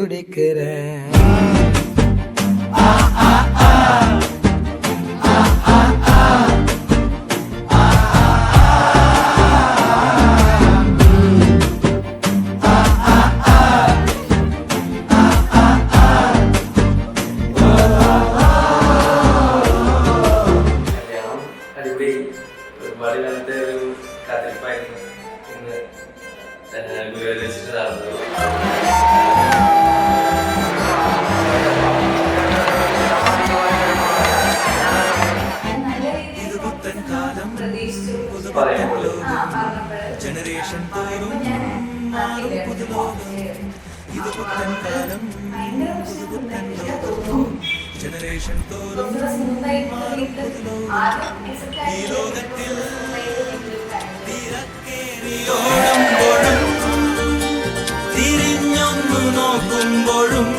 துடிக்கிறேன். ഒരുപാട് കാലത്തെ ഒരു കാത്തിരിപ്പായിരുന്നു ഇന്ന് ഗുരുവരച്ചിട്ട് നടന്നത്. ജനറേഷൻ തോറും ഇത് പുത്തൻ കാലം ജനറേഷൻ തോറും ഈ ലോകത്തിൽ തിരക്കേറിയോടുമ്പോഴും തിരിഞ്ഞൊന്നു നോക്കുമ്പോഴും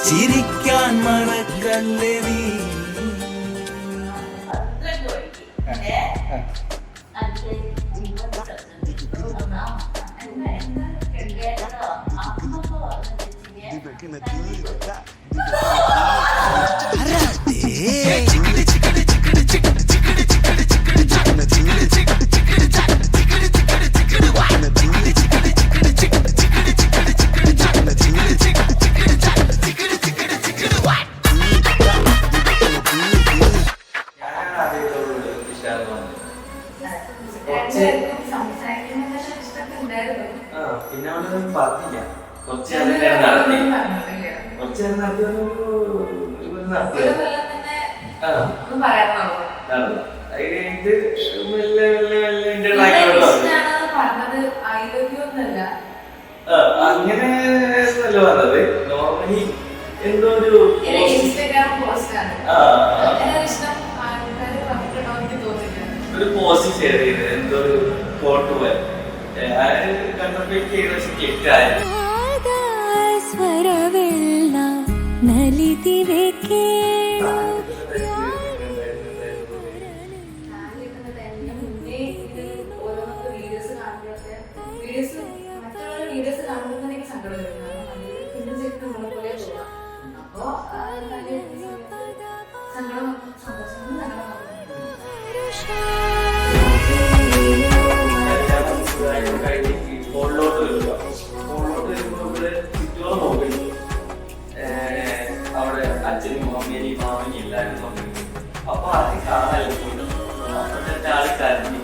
ചിരിക്കാൻ മറക്കല്ലേ നീ. പിന്നെ അവനൊന്നും പറഞ്ഞില്ല. കുറച്ച് നേരം നടത്തി അങ്ങനെ പറഞ്ഞത്. നോർമലി എന്തോ ഒരു പോസ്റ്റ് ഷെയർ ചെയ്ത് എന്തോ ഒരു ഫോട്ടോ പോലെ കണ്ടപ്പോ ക്ലിക്കായിരുന്നു. അവിടെ അച്ഛനും അമ്മയും മാമനും എല്ലാവരും വന്നു. അപ്പൊ അത് കാണാൻ അപ്പത്തെ ആള് കരഞ്ഞി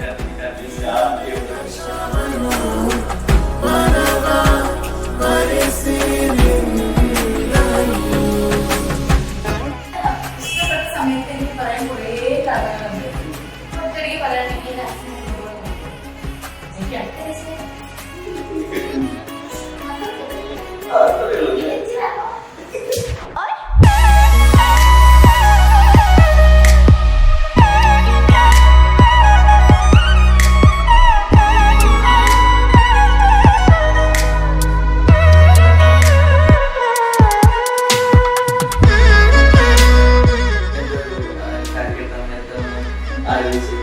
സമയത്ത് എനിക്ക് പറയാൻ കുറേ കഥകളുണ്ട്. ഒറ്റയ്ക്ക് പറയാണെങ്കിൽ എനിക്ക് ആലോചിച്ച്